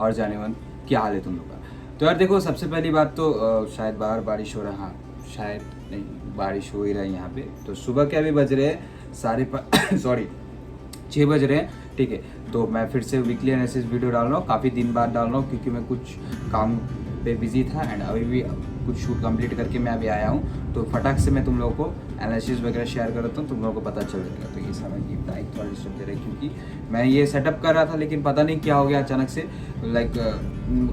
और जानेमन क्या हाल है तुम लोग का। तो यार देखो, सबसे पहली बात तो शायद बाहर बारिश हो रहा, हाँ शायद नहीं, बारिश हो ही रहा है यहाँ पे। तो सुबह के अभी बज रहे हैं सॉरी 6 बज रहे हैं, ठीक है। तो मैं फिर से वीकली एनालिसिस वीडियो डाल रहा हूँ, काफ़ी दिन बाद डाल रहा हूँ क्योंकि मैं कुछ काम पे बिजी था एंड अभी भी कुछ शूट कंप्लीट करके मैं अभी आया हूँ। तो फटाक से मैं तुम लोगों को एनालिसिस वगैरह शेयर कर देता हूँ, तुम लोगों को पता चल जाएगा। तो ये सारा गिफ्ट एक थोड़ा डिस्टर्ब दे रहा है क्योंकि मैं ये सेटअप कर रहा था, लेकिन पता नहीं क्या हो गया अचानक से, लाइक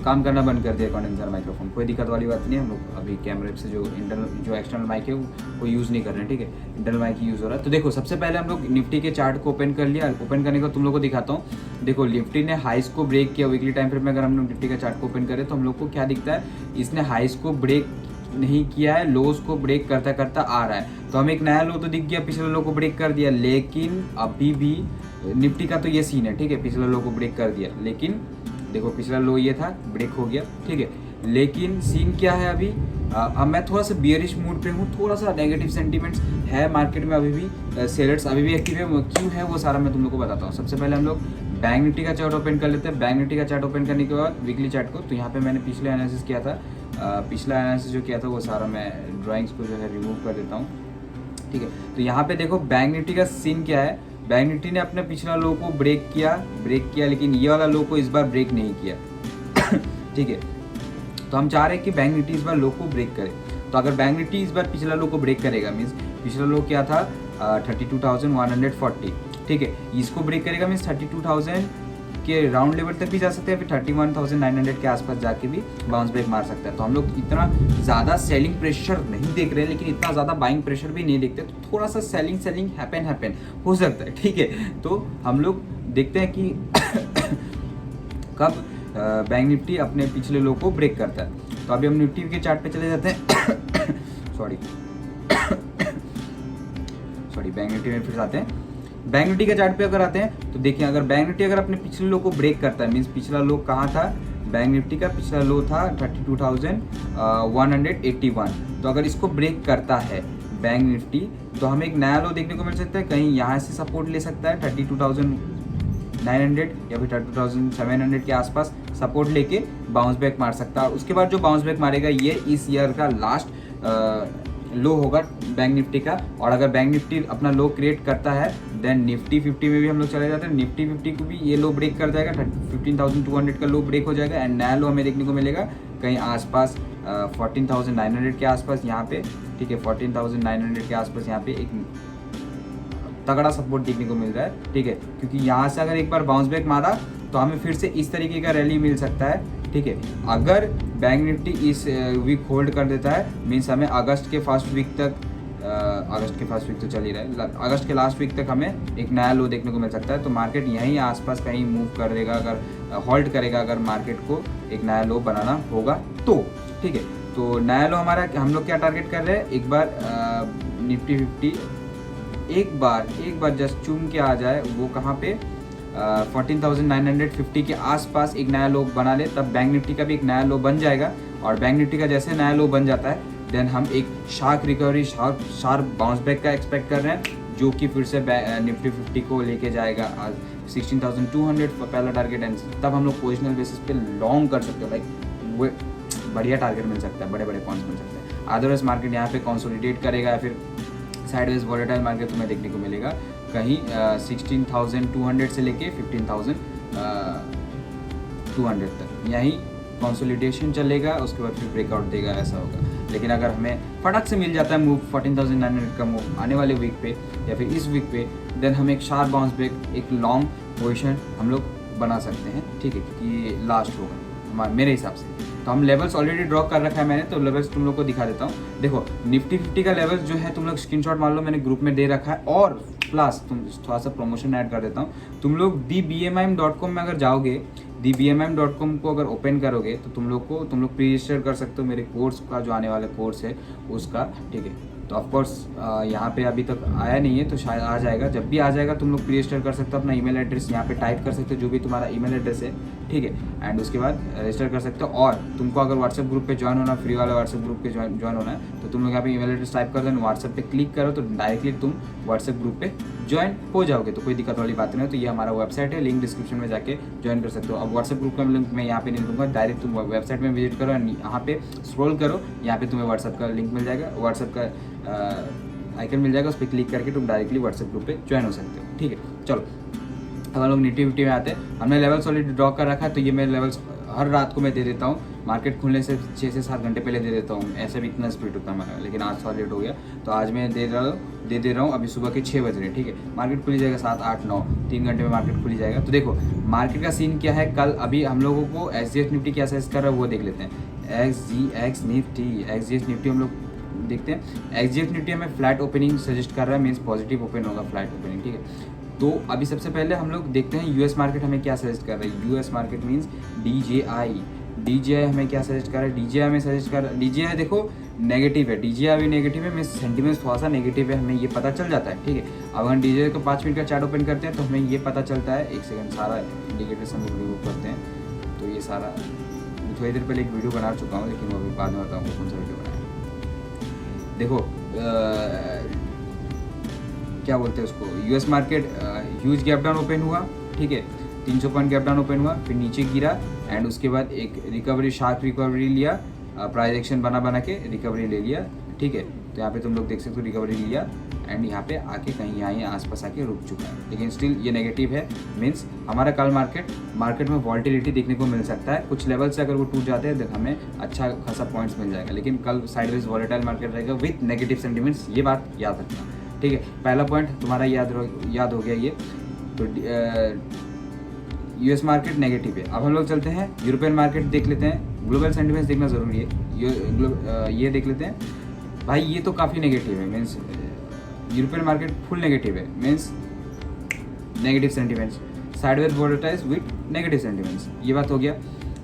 काम करना बंद कर दिया कंडेंसर माइक्रोफोन। कोई दिक्कत वाली बात नहीं है, हम लोग अभी कैमरे से जो इंटरनल जो एक्सटर्नल माइक है वो यूज़ नहीं कर रहे हैं, ठीक है। इंटरनल माइक ही यूज़ हो रहा है। तो देखो, सबसे पहले हम लोग निफ्टी के चार्ट को ओपन कर लिया। ओपन करने का तुम लोग को दिखाता हूँ। देखो, निफ्टी ने हाइस को ब्रेक किया वीकली टाइम फ्रेम में। अगर हम लोग निफ्टी का चार्ट को ओपन करें तो हम लोग को क्या दिखता है, इसने हाइस को ब्रेक नहीं किया है, लोस को ब्रेक करता करता आ रहा है। तो हमें एक नया लो तो दिख गया, पिछले लो को ब्रेक कर दिया, लेकिन अभी भी निफ्टी का तो ये सीन है, ठीक है। पिछला लो को ब्रेक कर दिया, लेकिन देखो पिछला लो ये था, ब्रेक हो गया, ठीक है। लेकिन सीन क्या है अभी, अब मैं थोड़ा सा बियरिश मूड पे हूँ, थोड़ा सा नेगेटिव सेंटीमेंट्स है मार्केट में अभी भी। सेलर्स अभी भी एक्टिव है, क्यों है वो सारा मैं तुम लोग को बताता हूँ। सबसे पहले हम लोग बैंक निफ्टी का चार्ट ओपन कर लेते हैं। बैंक निफ्टी का चार्ट ओपन करने के बाद वीकली चार्ट को, तो यहाँ पे मैंने पिछले एनालिसिस किया था, पिछला एनालिसिस जो किया था वो सारा मैं ड्राइंग्स को जो है रिमूव कर देता हूँ, ठीक है। तो यहाँ पे देखो बैंक निफ्टी का सीन क्या है। बैंक निफ्टी ने अपने पिछला लो को ब्रेक किया, लेकिन ये वाला लो को इस बार ब्रेक नहीं किया ठीक है। तो हम चाह रहे हैं कि बैंक निफ्टी इस बार लो को ब्रेक करे। तो अगर बैंक निफ्टी इस बार पिछला लो को ब्रेक करेगा, मीन्स पिछला लो क्या था 32,140, ठीक है। इसको ब्रेक करेगा मीन्स 32,000 के राउंड लेवल तक भी जा सकते हैं, फिर 31,900 के आसपास जाके भी बाउंस बैक मार सकता है। तो हम लोग इतना ज़्यादा सेलिंग प्रेशर नहीं देख रहे हैं, लेकिन इतना ज़्यादा बाइंग प्रेशर भी नहीं देखते। तो थोड़ा सा सेलिंग हैपन हो सकता है, ठीक है। तो हम लोग देखते हैं कि कब बैंक निफ्टी अपने पिछले लो को ब्रेक करता है। तो अभी हम निफ्टी के चार्ट पे चले जाते हैं सॉरी बैंक निफ्टी में फिर आते हैं। बैंक निफ्टी के चार्ट पे अगर आते हैं तो देखिए, अगर बैंक निफ्टी अगर अपने पिछले लो को ब्रेक करता है, मीन्स पिछला लो कहाँ था, बैंक निफ्टी का पिछला लो था 32,181। तो अगर इसको ब्रेक करता है बैंक निफ्टी, तो हमें एक नया लो देखने को मिल सकता है। कहीं यहाँ से सपोर्ट ले सकता है 32,900 या फिर 32,700 के आसपास सपोर्ट लेके बाउंस बैक मार सकता है। उसके बाद जो बाउंस बैक मारेगा ये इस ईयर का लास्ट लो होगा बैंक निफ्टी का। और अगर बैंक निफ्टी अपना लो क्रिएट करता है, देन निफ्टी 50 में भी हम लोग चले जाते हैं। निफ्टी 50 को भी ये लो ब्रेक कर जाएगा, 15,200 का लो ब्रेक हो जाएगा एंड नया लो हमें देखने को मिलेगा कहीं आसपास 14,900 के आसपास यहाँ पे, ठीक है। 14,900 के आसपास यहाँ पे एक तगड़ा सपोर्ट देखने को मिल रहा है, ठीक है। क्योंकि यहाँ से अगर एक बार बाउंस बैक मारा तो हमें फिर से इस तरीके का रैली मिल सकता है, ठीक है। अगर बैंक निफ्टी इस वीक होल्ड कर देता है, मीन्स हमें अगस्त के फर्स्ट वीक तक तो चल ही रहा है, अगस्त के लास्ट वीक तक हमें एक नया लो देखने को मिल सकता है। तो मार्केट यहीं आसपास कहीं मूव करेगा, अगर होल्ड करेगा, अगर मार्केट को एक नया लो बनाना होगा तो, ठीक है। तो नया लो हमारा हम लोग क्या टारगेट कर रहे हैं, एक बार निफ्टी 50 एक बार जस्ट चूम के आ जाए, वो कहाँ पे 14,950 के आसपास एक नया लो बना ले, तब बैंक निफ्टी का भी एक नया लो बन जाएगा। और बैंक निफ्टी का जैसे नया लो बन जाता है, देन हम एक sharp recovery, sharp bounce back का एक्सपेक्ट कर रहे हैं, जो कि फिर से निफ्टी 50 को लेके जाएगा आज 16,200 पहला टारगेट एंड तब हम लोग पोजिशनल बेसिस पे लॉन्ग कर सकते हैं। लाइक वो बढ़िया टारगेट मिल सकता है, बड़े पॉइंट्स मिल सकते हैं। अदरवाइज मार्केट यहाँ पे कंसोलिडेट करेगा या फिर साइडवेज वॉलेटाइल मार्केट तुम्हें देखने को मिलेगा कहीं 16,200 से लेके 15,200 तक यहीं कंसोलिडेशन चलेगा, उसके बाद फिर ब्रेकआउट देगा, ऐसा होगा। लेकिन अगर हमें फटक से मिल जाता है मूव 14,900 का मूव आने वाले वीक पे या फिर इस वीक पे, देन हम एक शार्प बाउंस बैक, एक लॉन्ग पोजीशन हम लोग बना सकते हैं, ठीक है। क्योंकि लास्ट होगा मेरे हिसाब से। तो हम लेवल्स ऑलरेडी ड्रॉ कर रखा है मैंने, तो लेवल्स तुम लोग को दिखा देता हूँ। देखो निफ्टी 50 का लेवल्स जो है तुम लोग स्क्रीनशॉट मान लो, मैंने ग्रुप में दे रखा है। और प्लस तुम थोड़ा सा प्रमोशन ऐड कर देता हूँ, तुम लोग dbmim.com में अगर जाओगे, dbmim.com को अगर ओपन करोगे तो तुम लोग प्री रजिस्टर कर सकते हो मेरे कोर्स का, जो आने वाला कोर्स है उसका, ठीक है। तो ऑफकोर्स यहाँ पे अभी तक आया नहीं है, तो शायद आ जाएगा। जब भी आ जाएगा तुम लोग प्री रजिस्टर कर सकते हो, अपना ईमेल एड्रेस यहाँ पे टाइप कर सकते हो, जो भी तुम्हारा ईमेल एड्रेस है ठीक है। एंड उसके बाद रजिस्टर कर सकते हो। और तुमको अगर व्हाट्सएप ग्रुप पे ज्वाइन होना, फ्री वाला व्हाट्सएप ग्रुप पे ज्वाइन होना है, तो तुम लोग यहाँ पे ईमेल एड्रेस टाइप कर दो, व्हाट्सएप पे क्लिक करो तो डायरेक्टली तुम व्हाट्सएप ग्रुप पे ज्वाइन हो जाओगे, तो कोई दिक्कत वाली बात नहीं है। तो ये हमारा वेबसाइट है, लिंक डिस्क्रिप्शन में जाके ज्वाइन कर सकते हो। अब व्हाट्सएप ग्रुप का लिंक मैं यहाँ पे नहीं दूंगा, डायरेक्ट तुम वेबसाइट में विजिट करो, यहाँ पे स्क्रॉल करो, यहाँ पे तुम्हें व्हाट्सएप का लिंक मिल जाएगा, व्हाट्सएप का आइकन मिल जाएगा, उस पर क्लिक करके तुम डायरेक्टली व्हाट्सएप ग्रुप पे ज्वाइन हो सकते हो, ठीक है। चलो अब हम लोग निफ्टी फिफ्टी में आते हैं। हमने लेवल्स ऑलरेडी ड्रॉ कर रखा है, तो ये मैं लेवल्स हर रात को मैं दे देता हूँ, मार्केट खुलने से 6 से 7 घंटे पहले दे देता हूँ, ऐसे भी इतना स्पीड होता है हमारा, लेकिन आज थोड़ा लेट हो गया तो आज मैं दे रहा हूँ। अभी सुबह के 6 बज रहे हैं, ठीक है। मार्केट खुली जाएगा 7, 8, 9, 3 घंटे में मार्केट खुली जाएगा। तो देखो मार्केट का सीन क्या है, कल अभी हम लोगों को SGX निफ्टी क्या सजेस्ट कर रहा है वो देख लेते हैं। SGX निफ्टी हम लोग देखते हैं। SGX निफ्टी हमें फ्लैट ओपनिंग सजेस्ट कर रहा है, मीन्स पॉजिटिव ओपन होगा फ्लैट ओपनिंग, ठीक है। तो अभी सबसे पहले हम लोग देखते हैं यूएस मार्केट हमें क्या सजेस्ट कर रहा है। यूएस मार्केट मीन्स DJI हमें क्या सजेस्ट कर रहा है। DJI हमें सजेस्ट कर रहा है, DJI देखो नेगेटिव है, DJI भी नेगेटिव है, मीन सेंटीमेंट्स थोड़ा सा नेगेटिव है, हमें ये पता चल जाता है, ठीक है। अब अगर DJI को 5 मिनट का चार्ट ओपन करते हैं तो हमें ये पता चलता है, एक सेकंड सारा इंडिकेटर्स हम लोग रिमूव करते हैं। तो ये सारा थोड़ी देर पहले एक वीडियो बना चुका हूँ, लेकिन वो अभी बाद में बताऊँगा कौन सा वीडियो बनाया। देखो क्या बोलते हैं उसको, US market huge gap down open हुआ, ठीक है, 300 पॉइंट गैप डाउन ओपन हुआ, फिर नीचे गिरा एंड उसके बाद एक रिकवरी, शार्प रिकवरी लिया, प्राइस एक्शन बना के रिकवरी ले लिया, ठीक है। तो यहाँ पे तुम लोग देख सकते हो रिकवरी लिया एंड यहाँ पे आके कहीं यहाँ आसपास आके रुक चुका है, लेकिन स्टिल ये नेगेटिव है। मीन्स हमारा कल मार्केट में वॉल्टिलिटी देखने को मिल सकता है, कुछ लेवल से अगर वो टूट जाते हैं तो हमें अच्छा खासा पॉइंट्स मिल जाएगा, लेकिन कल साइडवेज वॉलेटाइल मार्केट रहेगा विथ नेगेटिव सेंटिमेंट्स, ये बात याद रखना, ठीक है। पहला पॉइंट तुम्हारा याद हो गया ये। तो यूएस मार्केट नेगेटिव है। अब हम लोग चलते हैं यूरोपियन मार्केट देख लेते हैं, ग्लोबल सेंटिमेंट्स देखना ज़रूरी है। ये देख लेते हैं भाई, ये तो काफ़ी नेगेटिव है, means European market full negative है, means negative sentiments, sideways volatile with negative sentiments, ये बात हो गया।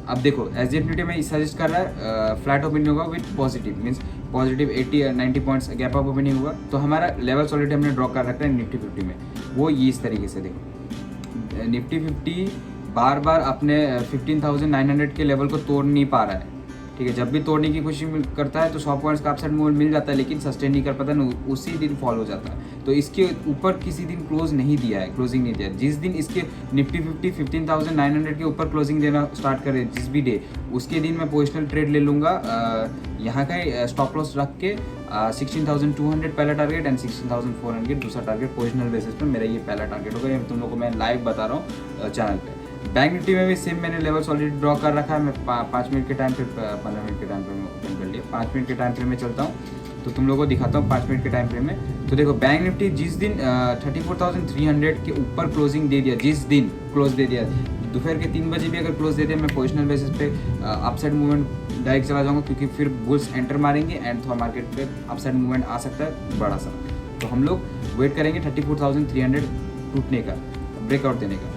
अब देखो SGX निफ्टी में सजेस्ट कर रहा है फ्लैट ओपनिंग होगा with positive, means positive 80-90 points gap up opening होगा। तो हमारा लेवल्स ऑलरेडी हमने ड्रॉ कर रखा है निफ्टी 50 में, वो ये इस तरीके से देखो, निफ्टी 50 बार बार अपने 15,900 के लेवल को तोड़ नहीं पा रहा है, ठीक है। जब भी तोड़ने की कोशिश करता है तो 100 पॉइंट्स का अपसाइड मूवमेंट मिल जाता है, लेकिन सस्टेन नहीं कर पाता, उसी दिन फॉल हो जाता है। तो इसके ऊपर किसी दिन क्लोजिंग नहीं दिया। जिस दिन इसके निफ्टी 50 15,900 के ऊपर क्लोजिंग देना स्टार्ट करे, जिस भी डे, उसके दिन मैं पोजिशनल ट्रेड ले लूँगा। यहाँ का स्टॉप लॉस रख के 16,200 पहला टारगेट एंड 16,400 दूसरा टारगेट, पोजिशनल बेसिस पर मेरा ये पहला टारगेट होगा। ये तुम लोग को मैं लाइव बता रहा हूँ चैनल पे। बैंक निफ्टी में भी सेम मैंने लेवल्स ऑलरेडी ड्रॉ कर रखा है। मैं 5 मिनट के टाइम पे 15 मिनट के टाइम पे ओपन कर लिया। 5 मिनट के टाइम फ्रेम में चलता हूँ तो तुम लोगों को दिखाता हूँ 5 मिनट के टाइम फ्रेम में। तो देखो बैंक निफ्टी जिस दिन 34,300 के ऊपर क्लोजिंग दे दिया, जिस दिन क्लोज दे दिया, दोपहर के 3 बजे भी अगर क्लोज दे दिया, मैं पोजिशनल बेसिस पे अपसाइड मूवमेंट डायरेक्ट चला जाऊँगा, क्योंकि फिर बुल्स एंटर मारेंगे एंड थोड़ा मार्केट पे अपसाइड मूवमेंट आ सकता है बड़ा सा। तो हम लोग वेट करेंगे 34,300 टूटने का, ब्रेकआउट देने का।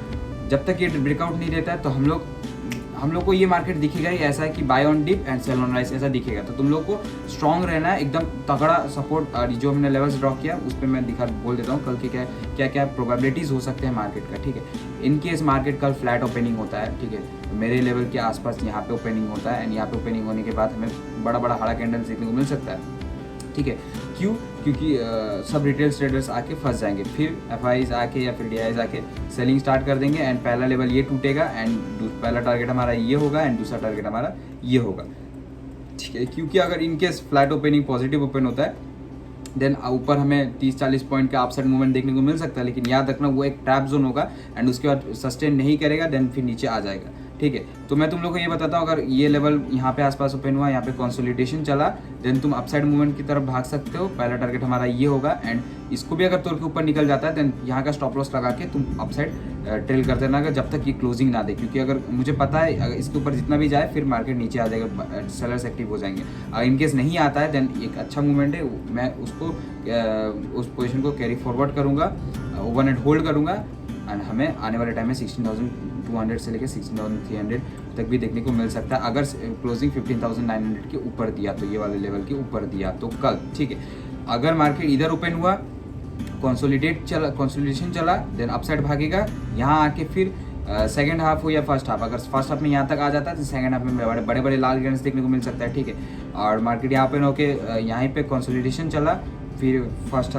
जब तक ये ब्रेकआउट नहीं देता है तो हम लोग को ये मार्केट दिखेगा ही ऐसा है कि buy on dip and sell on rise ऐसा दिखेगा। तो तुम लोग को स्ट्रांग रहना है, एकदम तगड़ा सपोर्ट जो हमने लेवल्स ड्रॉ किया उस पर मैं बोल देता हूँ कल के क्या प्रोबेबिलिटीज़ हो सकते हैं मार्केट का, ठीक है। इन केस मार्केट कल फ्लैट ओपनिंग होता है, ठीक है, मेरे लेवल के आसपास यहाँ पे ओपनिंग होता है एंड यहाँ पे ओपनिंग होने के बाद हमें बड़ा हरा कैंडल्स देखने को मिल सकता है, ठीक है। क्यों? क्योंकि सब रिटेल ट्रेडर्स आके फंस जाएंगे, फिर FIs आके या फिर DIs आके सेलिंग स्टार्ट कर देंगे एंड पहला लेवल ये टूटेगा एंड पहला टारगेट हमारा ये होगा एंड दूसरा टारगेट हमारा ये होगा, ठीक है। क्योंकि अगर in case flat opening positive open होता है देन ऊपर हमें 30-40 पॉइंट का अपसाइड मूवमेंट देखने को मिल सकता है, लेकिन याद रखना वो एक ट्रैप जोन होगा एंड उसके बाद सस्टेन नहीं करेगा देन फिर नीचे आ जाएगा, ठीक है। तो मैं तुम लोग को ये बताता हूँ, अगर ये लेवल यहाँ पे आसपास ओपन हुआ, यहाँ पे कंसोलिडेशन चला, देन तुम अपसाइड मूवमेंट की तरफ भाग सकते हो। पहला टारगेट हमारा ये होगा एंड इसको भी अगर तोड़ के ऊपर निकल जाता है देन यहाँ का स्टॉप लॉस लगा के तुम अपसाइड ट्रेल कर देना, अगर जब तक ये क्लोजिंग ना दे, क्योंकि अगर मुझे पता है अगर इसके ऊपर जितना भी जाए फिर मार्केट नीचे आ जाएगा, सेलर्स एक्टिव हो जाएंगे। अगर इनकेस नहीं आता है देन एक अच्छा मूवमेंट है, मैं उसको उस पोजिशन को कैरी फॉरवर्ड करूँगा, ओवरनाइट होल्ड करूँगा एंड हमें आने वाले टाइम में 16,200 से लेकर 16,300 तक भी देखने को मिल सकता है, अगर क्लोजिंग 15,900 के ऊपर दिया तो, ये वाले लेवल के ऊपर दिया तो कल, ठीक है। अगर मार्केट इधर ओपन हुआ, कंसोलिडेशन चला, देन अपसाइड भागेगा, यहाँ आके फिर सेकेंड हाफ हो या फर्स्ट हाफ, अगर फर्स्ट हाफ में यहाँ तक आ जाता है तो सेकेंड हाफ में बड़े बड़े लाल कैंडल्स देखने को मिल सकता है, ठीक है। और मार्केट यहाँ पे होके यहाँ पे कंसोलिडेशन चला, फिर फर्स्ट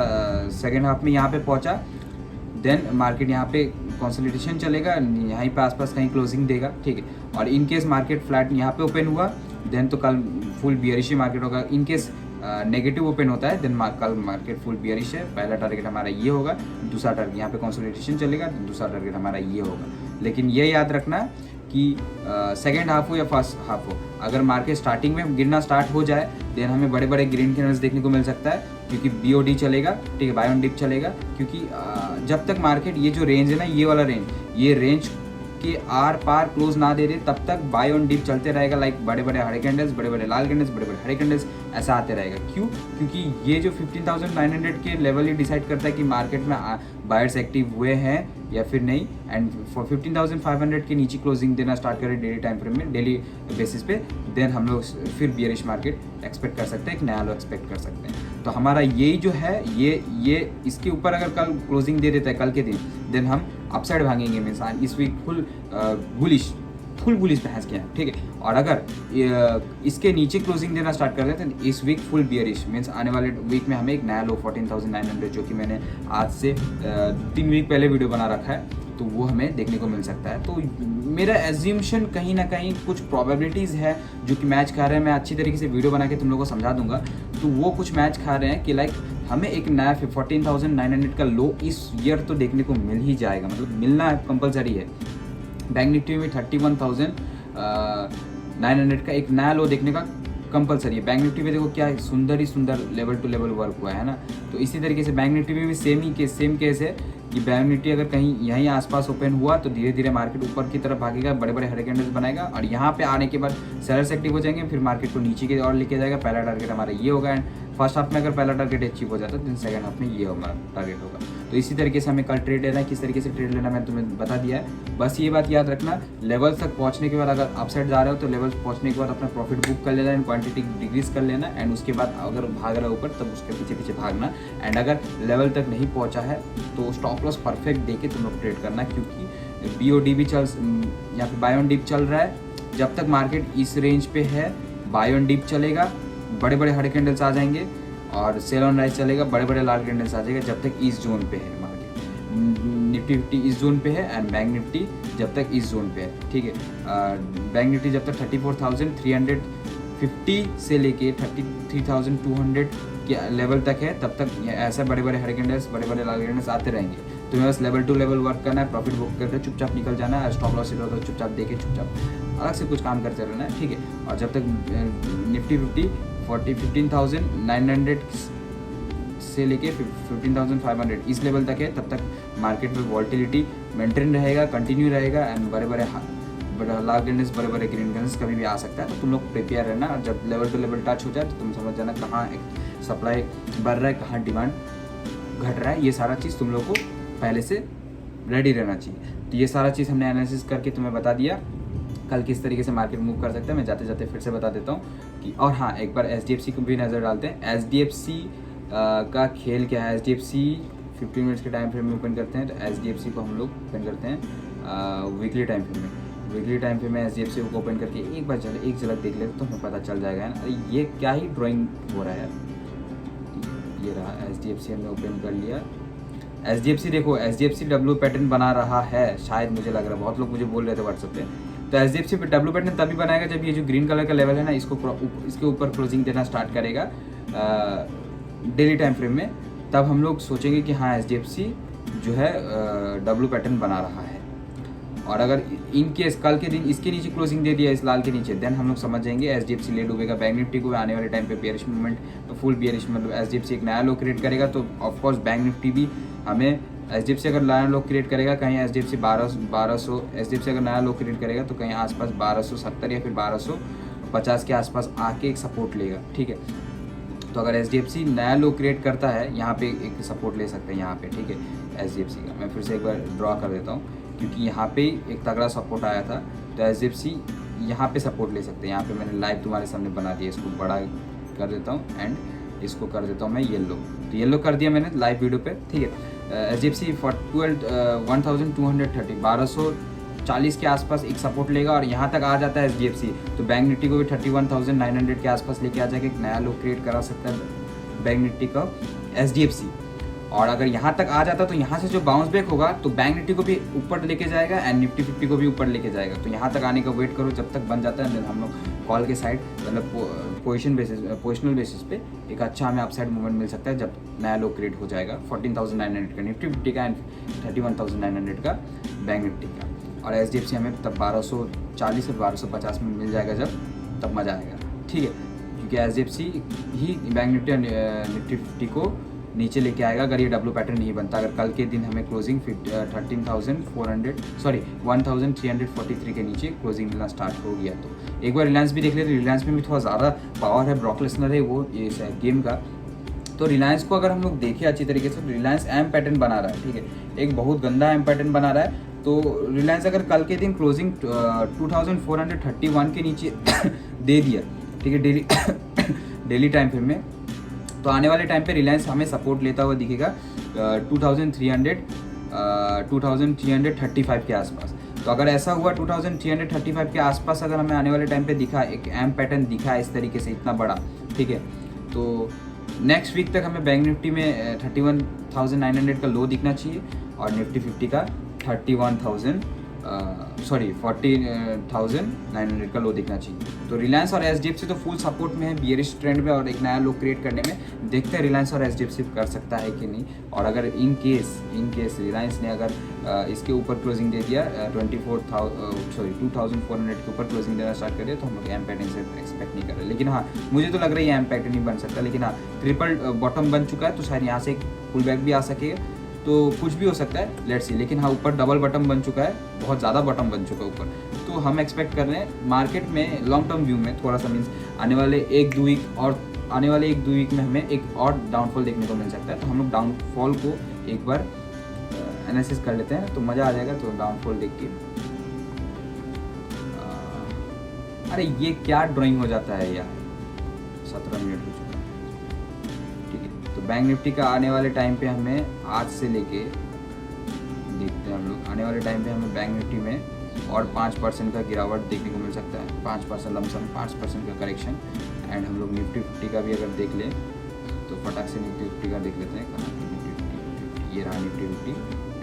सेकेंड हाफ में यहाँ पे पहुँचा, देन मार्केट यहाँ पे कंसोलिडेशन चलेगा, यहीं पे आसपास कहीं क्लोजिंग देगा, ठीक है। और इन केस मार्केट फ्लैट यहाँ पे ओपन हुआ देन तो कल फुल बियरिश मार्केट होगा। इन केस नेगेटिव ओपन होता है देन कल मार्केट फुल बियरिश है। पहला टारगेट हमारा ये होगा, दूसरा टारगेट यहाँ पे कंसोलिडेशन चलेगा, दूसरा टारगेट हमारा ये होगा। लेकिन ये याद रखना कि सेकेंड हाफ हो या फर्स्ट हाफ हो, अगर मार्केट स्टार्टिंग में गिरना स्टार्ट हो जाए देन हमें बड़े बड़े ग्रीन कैंडल्स देखने को मिल सकता है, क्योंकि BOD चलेगा, ठीक है, बाय ऑन डिप चलेगा। क्योंकि जब तक मार्केट ये जो रेंज है ना, ये वाला रेंज, ये रेंज के आर पार क्लोज ना दे दे तब तक बाय ऑन डिप चलते रहेगा। लाइक बड़े बड़े हरे कैंडल्स, बड़े बड़े लाल कैंडल्स, बड़े बड़े हरे कैंडल्स ऐसा आते रहेगा। क्यों? क्योंकि ये जो 15,900 के लेवल ही डिसाइड करता है कि मार्केट में बायर्स एक्टिव हुए हैं या फिर नहीं। एंड फॉर 15,500 के नीचे क्लोजिंग देना स्टार्ट करें डेली टाइम फ्रेम में, डेली बेसिस पे, देन हम लोग फिर बियरिश मार्केट एक्सपेक्ट कर सकते हैं, एक नया लो एक्सपेक्ट कर सकते हैं। तो हमारा यही जो है ये इसके ऊपर अगर कल क्लोजिंग दे देता है कल के दिन, देन हम अपसाइड भागेंगे। मीन्स इस वीक फुल बुलिश पे हंस के हैं, ठीक है। और अगर इसके नीचे क्लोजिंग देना स्टार्ट कर देते हैं तो इस वीक फुल बियरिश, मीन्स आने वाले वीक में हमें एक नया लो 14,900, जो कि मैंने आज से 3 वीक पहले वीडियो बना रखा है, तो वो हमें देखने को मिल सकता है। तो मेरा एज्यूमशन कहीं ना कहीं कुछ प्रोबेबिलिटीज़ है जो कि मैच खा रहे हैं। मैं अच्छी तरीके से वीडियो बना के तुम लोगों को समझा दूंगा। तो वो कुछ मैच खा रहे हैं कि लाइक हमें एक नया 14,900 का लो इस ईयर तो देखने को मिल ही जाएगा, मतलब मिलना कंपलसरी है। बैंक निफ्टी में 31,900 का एक नया लो देखने का कंपलसरी है। बैंक निफ्टी में देखो क्या सुंदर ही सुंदर लेवल टू लेवल वर्क हुआ है ना। तो इसी तरीके से बैंक निफ्टी में भी सेम केस है कि बैंक निफ्टी अगर कहीं यहीं आसपास ओपन हुआ तो धीरे धीरे मार्केट ऊपर की तरफ भागेगा, बड़े बड़े हरे कैंडल्स बनाएगा, और यहाँ पे आने के बाद सेलर्स एक्टिव हो जाएंगे, फिर मार्केट को नीचे की ओर लेके जाएगा। पहला टारगेट हमारा ये होगा, एंड फर्स्ट हाफ में अगर पहला टारगेट अचीव हो जाता है तो सेकंड हाफ में ये हमारा टारगेट होगा। तो इसी तरीके से हमें कल ट्रेड लेना है, किस तरीके से ट्रेड लेना मैंने तुम्हें बता दिया है। बस ये बात याद रखना, लेवल्स तक पहुंचने के बाद अगर अपसाइड जा रहे हो तो लेवल्स पहुंचने के बाद अपना प्रॉफिट बुक कर लेना, एंड क्वांटिटी डिक्रीज कर लेना, एंड उसके बाद अगर भाग रहा है ऊपर तब उसके पीछे पीछे भागना। एंड अगर लेवल तक नहीं पहुंचा है तो स्टॉप लॉस परफेक्ट देके तुम लोग ट्रेड करना, क्योंकि BOD भी यहाँ पे बाय ऑन डिप चल रहा है। जब तक मार्केट इस रेंज पे है बाय ऑन डिप चलेगा, बड़े बड़े हरे कैंडल्स आ जाएंगे, और सेल ऑन राइज चलेगा, बड़े बड़े लाल कैंडल्स आ जाएगा जब तक इस जोन पे है मार्केट। निफ्टी 50 इस जोन पे है, एंड बैंक निफ्टी जब तक इस जोन पे है, ठीक है। बैंक निफ्टी जब तक 34,350 से लेके 33,200 के लेवल तक है तब तक ऐसा बड़े बड़े हरे कैंडल्स, बड़े बड़े लाल कैंडल्स आते रहेंगे। तुम्हें बस लेवल टू लेवल वर्क करना है, प्रॉफिट बुक करके चुपचाप निकल जाना है, स्टॉप लॉस इधर चुपचाप देके चुपचाप अलग से कुछ काम करते रहना है, ठीक है। और जब तक निफ्टी 15,900 से लेके 15,500 इस लेवल तक है तब तक मार्केट में वॉल्टिलिटी मेंटेन रहेगा, कंटिन्यू रहेगा, एंड बड़े बड़े लाल कैंडल्स, बड़े बड़े ग्रीन कैंडल्स कभी भी आ सकता है। तो तुम लोग प्रिपेयर रहना, और जब लेवल टू लेवल टच हो जाए तो तुम समझ जाना कहाँ सप्लाई बढ़ रहा है, कहाँ डिमांड घट रहा है। ये सारा चीज़ तुम लोग को पहले से रेडी रहना चाहिए। तो ये सारा चीज़ हमने एनालिसिस करके तुम्हें बता दिया कल किस तरीके से मार्केट मूव कर सकता है। मैं जाते जाते फिर से बता देता हूँ कि, और हाँ, एक बार SDFC को भी नज़र डालते हैं। SDFC का खेल क्या है। SDFC 15 मिनट्स के टाइम फ्रेम में ओपन करते हैं, तो SDFC को हम लोग ओपन करते हैं वीकली टाइम फ्रेम में। वीकली टाइम फ्रेम में SDFC को ओपन करके एक बार चले एक झलक देख लेते तो हमें पता चल जाएगा है ना। ये क्या ही ड्राइंग हो रहा है। ये रहा SDFC हमने ओपन कर लिया। SDFC देखो, SDFC W पैटर्न बना रहा है, शायद मुझे लग रहा है, बहुत लोग मुझे बोल रहे थे व्हाट्सएप पे। तो SDFC पे W पैटर्न तभी बनाएगा जब ये जो ग्रीन कलर का लेवल है ना, इसके ऊपर क्लोजिंग देना स्टार्ट करेगा डेली टाइम फ्रेम में। तब हम लोग सोचेंगे कि हाँ SDFC जो है W पैटर्न बना रहा है। और अगर इन केस कल के दिन इसके नीचे क्लोजिंग दे दिया इस लाल के नीचे, देन हम लोग समझ जाएंगे SDFC ले डूबेगा। बैंक निफ्टी को आने वाले टाइम पे बेयरिश मूवमेंट, फुल बेयरिश, मतलब SDFC एक नया लो क्रिएट करेगा तो ऑफकोर्स बैंक निफ्टी भी हमें SDFC अगर नया लो क्रिएट करेगा, कहीं SDFC 1200 SDFC अगर नया लो क्रिएट करेगा तो कहीं आसपास 1270 या फिर 1250 के आसपास आके एक सपोर्ट लेगा, ठीक है। तो अगर SDFC नया लो क्रिएट करता है, यहाँ पे एक सपोर्ट ले सकते हैं यहाँ पे, ठीक है, SDFC का। मैं फिर से एक बार ड्रॉ कर देता हूँ क्योंकि यहाँ पे एक तगड़ा सपोर्ट आया था, तो SDFC यहाँ पे सपोर्ट ले सकते हैं। यहाँ पे मैंने लाइव तुम्हारे सामने बना दिया, इसको बड़ा कर देता हूँ एंड इसको कर देता हूँ मैं येलो। तो येलो कर दिया मैंने लाइव वीडियो पे, ठीक है। SDFC 1230 1230 40 के आसपास एक सपोर्ट लेगा और यहाँ तक आ जाता है SDFC, तो बैंक निफ्टी को भी 31,900 के आसपास लेके आ जाएगा, एक नया लो क्रिएट करा सकता है बैंक निफ्टी का SDFC। और अगर यहाँ तक आ जाता तो यहाँ से जो बाउंस बैक होगा तो बैंक निफ्टी को भी ऊपर लेके जाएगा एंड निफ्टी 50 को भी ऊपर लेके जाएगा। तो यहाँ तक आने का वेट करो, जब तक बन जाता है देन हम लोग कॉल के साइड मतलब पोजिशनल बेसिस पे एक अच्छा हमें अपसाइड मूवमेंट मिल सकता है जब नया लो क्रिएट हो जाएगा 14,900 का निफ्टी 50 का एंड 31,900 का बैंक निफ्टी का। और SDFC हमें तब 1240 और 1250 में मिल जाएगा जब, तब मज़ा आएगा, ठीक है, क्योंकि SDFC ही बैंक निफ्टी और निफ्टी 50 को नीचे लेके आएगा अगर ये डब्ल्यू पैटर्न नहीं बनता। अगर कल के दिन हमें क्लोजिंग 1343 के नीचे क्लोजिंग मिलना स्टार्ट हो गया तो एक बार रिलायंस भी देख लेते। रिलायंस में भी थोड़ा ज़्यादा पावर है, ब्रॉक लेसनर है वो ये गेम का। तो रिलायंस को अगर हम लोग देखें अच्छी तरीके से तो रिलायंस एम पैटर्न बना रहा है, ठीक है, एक बहुत गंदा एम पैटर्न बना रहा है। तो रिलायंस अगर कल के दिन क्लोजिंग 2431 के नीचे दे दिया, ठीक है, डेली टाइम फ्रेम में, तो आने वाले टाइम पे रिलायंस हमें सपोर्ट लेता हुआ दिखेगा 2335 के आसपास। तो अगर ऐसा हुआ 2335 के आसपास अगर हमें आने वाले टाइम पे दिखा, एक एम पैटर्न दिखा इस तरीके से इतना बड़ा, ठीक है, तो नेक्स्ट वीक तक हमें बैंक निफ्टी में 31,900 का लो दिखना चाहिए और निफ्टी 50 का 40,900 का लो दिखना चाहिए। तो रिलायंस और SDFC तो फुल सपोर्ट में है बियरिश ट्रेंड में और एक नया लो क्रिएट करने में। देखते हैं रिलायंस और SDFC कर सकता है कि नहीं। और अगर इन केस रिलायंस ने अगर इसके ऊपर क्लोजिंग दे दिया 2,400 के ऊपर क्लोजिंग देना स्टार्ट कर दिया तो हम लोग एम पैटर्न से एक्सपेक्ट नहीं कर रहे। लेकिन हाँ, मुझे तो लग रहा है ये एम पैटर्न नहीं बन सकता। लेकिन हाँ, ट्रिपल बॉटम बन चुका है तो शायद यहाँ से एक पुल बैक भी आ सकेगा, तो कुछ भी हो सकता है, लेट्स सी। लेकिन हाँ, ऊपर डबल बॉटम बन चुका है, बहुत ज़्यादा बॉटम बन चुका है ऊपर। तो हम एक्सपेक्ट कर रहे हैं मार्केट में लॉन्ग टर्म व्यू में थोड़ा सा मीन्स आने वाले एक दो वीक में हमें एक और डाउनफॉल देखने को मिल सकता है। तो हम लोग डाउनफॉल को एक बार एनालिसिस कर लेते हैं तो मज़ा आ जाएगा। तो डाउनफॉल देख के अरे ये क्या ड्राइंग हो जाता है यार, 17 मिनट हो चुका है, ठीक है। तो बैंक निफ्टी का आने वाले टाइम पे हमें आज से लेके देखते हैं हम लोग, आने वाले टाइम पे हमें बैंक निफ्टी में और 5% का गिरावट देखने को मिल सकता है, 5% लमसम 5% का करेक्शन। एंड हम लोग निफ्टी 50 का भी अगर देख लें तो फटाक से निफ्टी 50 का देख लेते हैं, कहाँ की निफ्टी 50, ये रहा निफ्टी 50।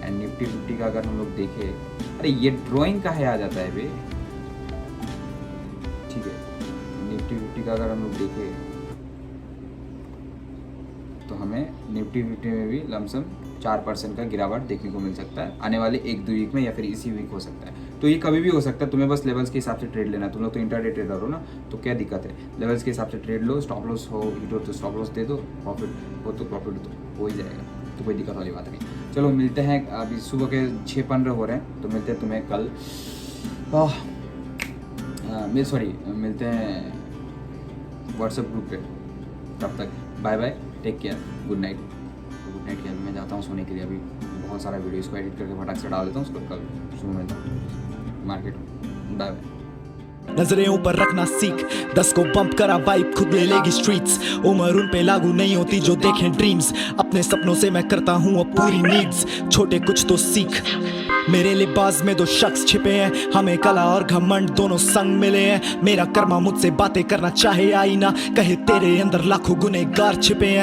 एंड निफ्टी 50 का अगर हम लोग देखें, अरे ये ड्राइंग का है आ जाता है बे, ठीक है। निफ्टी 50 का अगर हम लोग देखें तो हमें निफ्टी 50 में भी लमसम 4% का गिरावट देखने को मिल सकता है आने वाले एक दो वीक में या फिर इसी वीक हो सकता है। तो ये कभी भी हो सकता है, तुम्हें बस लेवल्स के हिसाब से ट्रेड लेना। तुम लोग तो इंट्राडे ट्रेडर हो ना, तो क्या दिक्कत है, लेवल्स के हिसाब से ट्रेड लो, स्टॉप लॉस हो हिट हो तो स्टॉप लॉस दे दो, प्रॉफिट हो तो प्रॉफिट हो ही जाएगा, तो कोई दिक्कत वाली बात नहीं। चलो मिलते हैं, अभी सुबह के 6:15 हो रहे हैं, तो मिलते हैं तुम्हें कल मिलते हैं व्हाट्सएप ग्रुप पे। तब तक bye bye, take care, good night. Good night क्या, मैं जाता हूँ सोने के लिए, अभी बहुत सारा वीडियो इसको एडिट करके फटाक से डाल देता हूँ, उसको कल सुबह मिलता हूँ मार्केट। Bye bye. नजरें ऊपर रखना सीख, 10 को पंप करा वाइब, खुद ले लेगी स्ट्रीट्स। उम्र उन पे लागू नहीं होती जो देखें ड्रीम्स, अपने सपनों से मैं करता हूँ अब पूरी नीड्स। छोटे कुछ तो सीख, मेरे लिबास में दो शख्स छिपे हैं, हमें कला और घमंड दोनों संग मिले हैं। मेरा कर्मा मुझसे बातें करना चाहे आईना, कहे तेरे अंदर लाखों गुनहगार छिपे हैं।